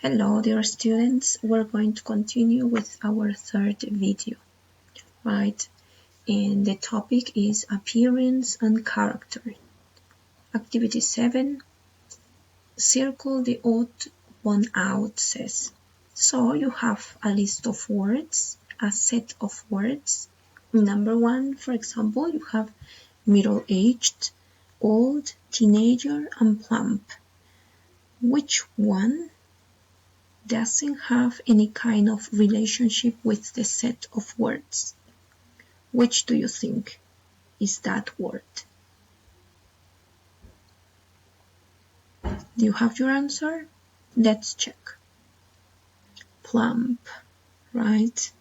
Hello dear students, we're going to continue with our third video, right? And the topic is appearance and character. Activity 7, circle the odd one out says. So you have a list of words, a set of words. Number 1, for example, you have middle-aged, old, teenager, and plump. Which one doesn't have any kind of relationship with the set of words? Which do you think is that word? Do you have your answer? Let's check. Plump, right?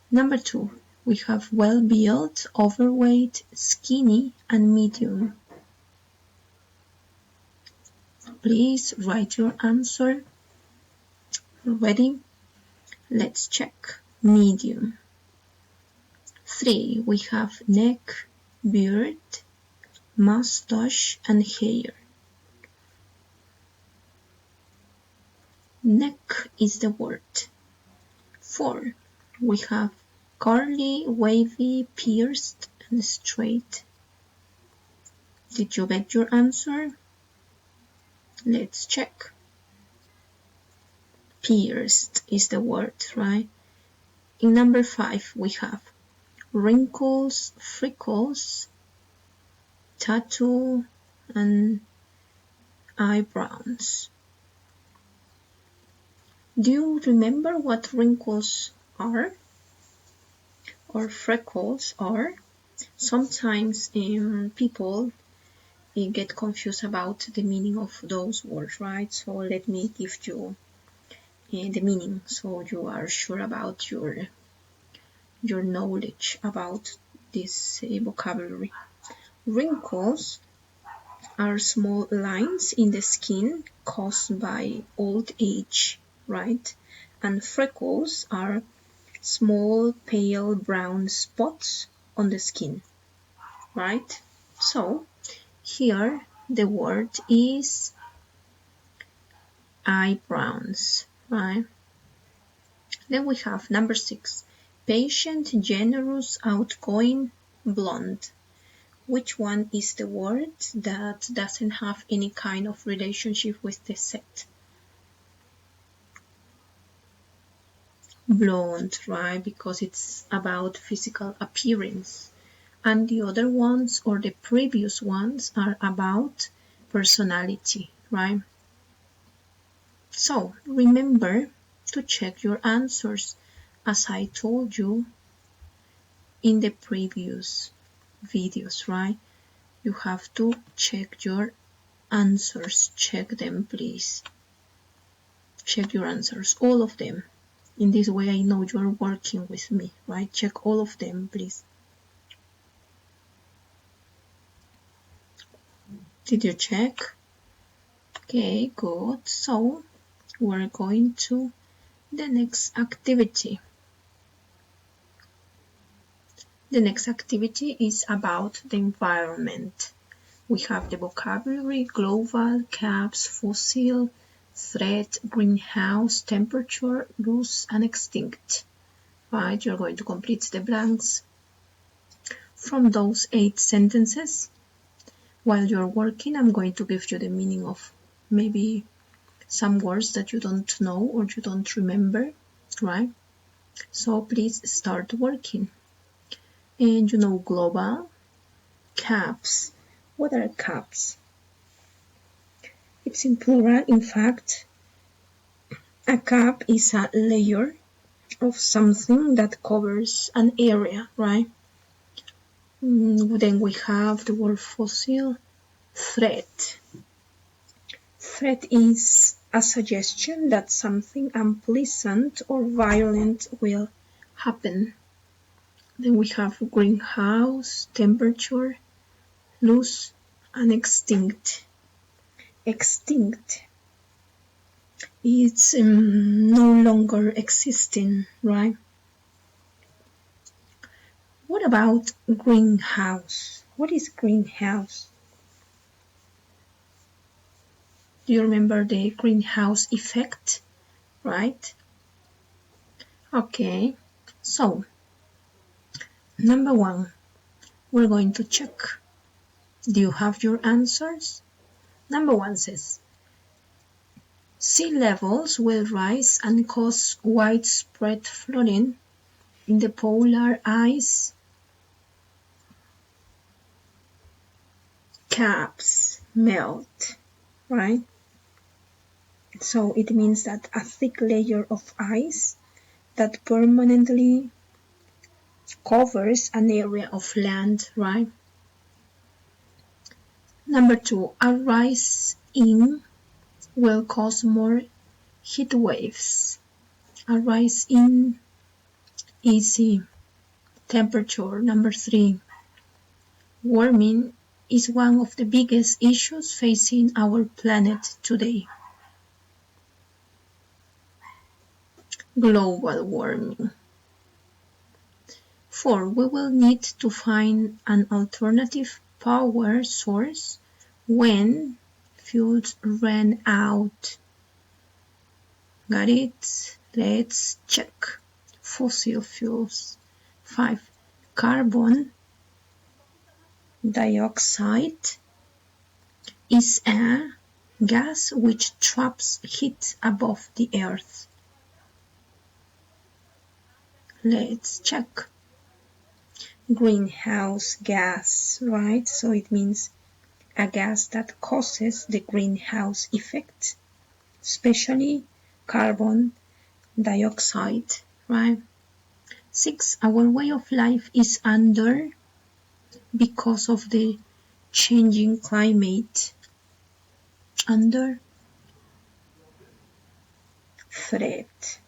Number 2, we have well-built, overweight, skinny, and medium. Please write your answer. Ready? Let's check. Medium. 3, we have neck, beard, mustache, and hair. Neck is the word. 4, we have curly, wavy, pierced, and straight. Did you get your answer? Let's check. Pierced is the word, right? In number 5, we have wrinkles, freckles, tattoo, and eyebrows. Do you remember what wrinkles are or freckles are? Sometimes people get confused about the meaning of those words, right? So let me give you the meaning so you are sure about your knowledge about this vocabulary. Wrinkles are small lines in the skin caused by old age, right? And freckles are small pale brown spots on the skin, right? So here the word is eyebrows, right? Then we have number 6, patient, generous, outgoing, blonde. Which one is the word that doesn't have any kind of relationship with the set? Blonde, right? Because it's about physical appearance. And the other ones, or the previous ones, are about personality, right? So remember to check your answers as I told you in the previous videos, right? You have to check your answers. Check them, please. Check your answers, all of them. In this way I know you're working with me, right? Check all of them, please. Did you check? Okay, good. So we're going to the next activity. The next activity is about the environment. We have the vocabulary, global, caps, fossil, threat, greenhouse, temperature, loose, and extinct. Right, you're going to complete the blanks from those 8 sentences. While you're working, I'm going to give you the meaning of maybe some words that you don't know or you don't remember, right? So please start working. And you know global, caps. What are caps? It's in plural. In fact, a cap is a layer of something that covers an area, right? Then we have the word fossil. Threat. Threat is a suggestion that something unpleasant or violent will happen. Then we have greenhouse, temperature, loose, and extinct. Extinct. It's no longer existing, right? What about greenhouse? What is greenhouse? Do you remember the greenhouse effect? right? Okay, so number 1, we're going to check. Do you have your answers? Number 1 says, sea levels will rise and cause widespread flooding in the polar ice caps melt, right? So it means that a thick layer of ice that permanently covers an area of land, right? Number 2, a rise in will cause more heat waves. A rise in easy temperature. Number 3, warming is one of the biggest issues facing our planet today. Global warming. 4, we will need to find an alternative power source when fuels run out. Got it? Let's check. Fossil fuels. 5, carbon dioxide is a gas which traps heat above the earth. Let's check. Greenhouse gas, right? So it means a gas that causes the greenhouse effect, especially carbon dioxide, right? 6, our way of life is under because of the changing climate, under threat,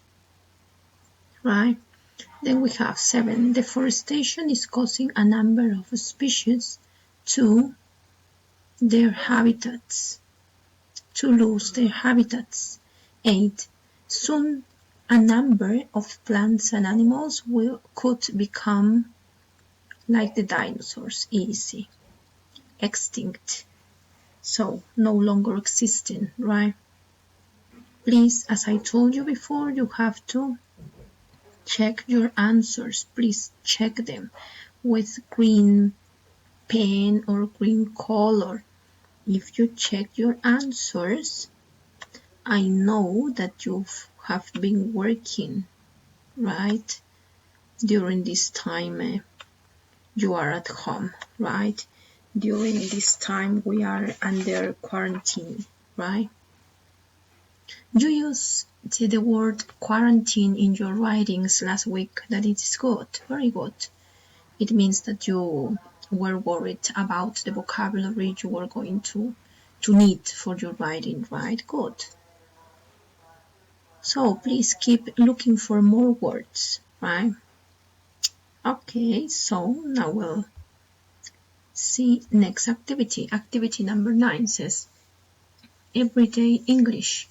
right? Then we have 7, deforestation is causing a number of species to their habitats, to lose their habitats. 8, soon a number of plants and animals could become like the dinosaurs, easy, extinct, so no longer existing, right? Please, as I told you before, you have to check your answers. Please check them with green pen or green color. If you check your answers, I know that you have been working, right? During this time you are at home, right? During this time we are under quarantine, right? You used the word quarantine in your writings last week. That is good, very good. It means that you were worried about the vocabulary you were going to need for your writing, right? Good. So please keep looking for more words, right? Okay, so now we'll see next activity. Activity number 9 says everyday English.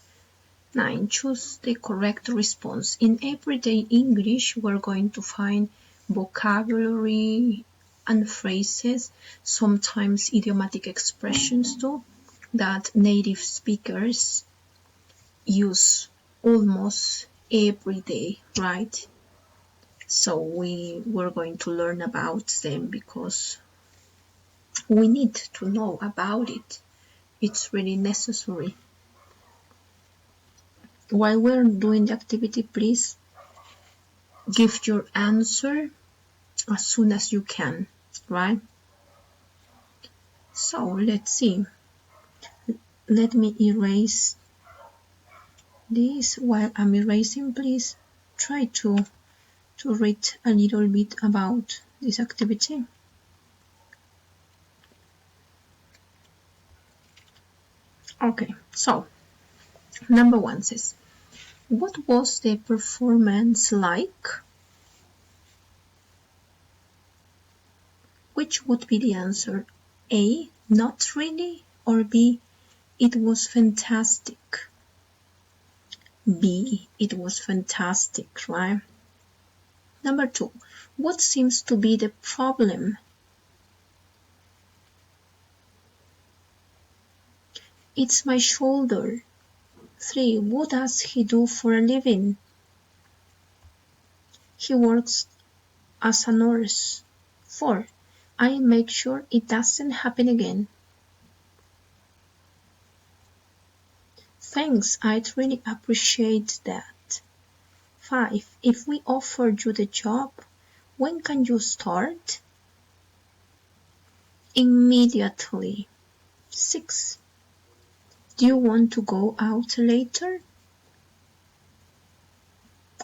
9, choose the correct response. In everyday English, we're going to find vocabulary and phrases, sometimes idiomatic expressions too, that native speakers use almost every day, right? So we're going to learn about them because we need to know about it. It's really necessary. While we're doing the activity, please give your answer as soon as you can, right? So let's see. Let me erase this. While I'm erasing, please try to read a little bit about this activity. Okay, so number 1 says, what was the performance like? Which would be the answer? A, not really, or B, it was fantastic? B, it was fantastic, right? Number 2, what seems to be the problem? It's my shoulder. 3. What does he do for a living? He works as a nurse. 4. I make sure it doesn't happen again. Thanks, I'd really appreciate that. 5. If we offered you the job, when can you start? Immediately. 6. Do you want to go out later?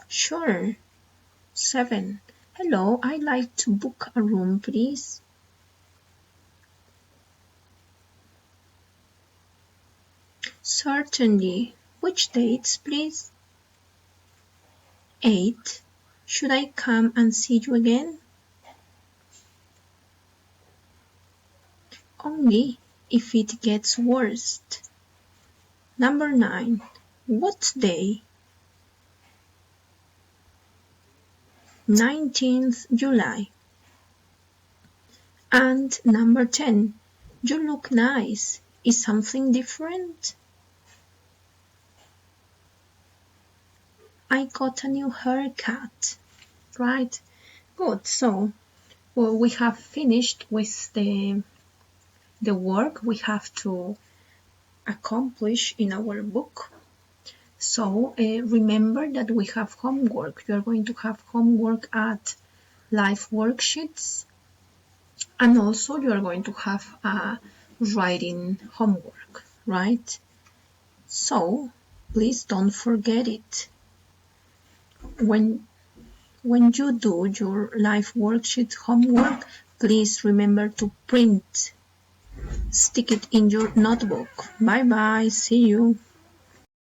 Sure. 7. Hello, I'd like to book a room, please. Certainly. Which dates, please? 8. Should I come and see you again? Only if it gets worse. Number 9. What day? 19th July. And number 10. You look nice. Is something different? I got a new haircut. Right? Good. So, well, we have finished with the work we have to accomplish in our book. So remember that we have homework. You are going to have homework at life worksheets, and also you are going to have a writing homework, right? So please don't forget it. When you do your life worksheet homework, please remember to print. Stick it in your notebook. Bye bye. See you.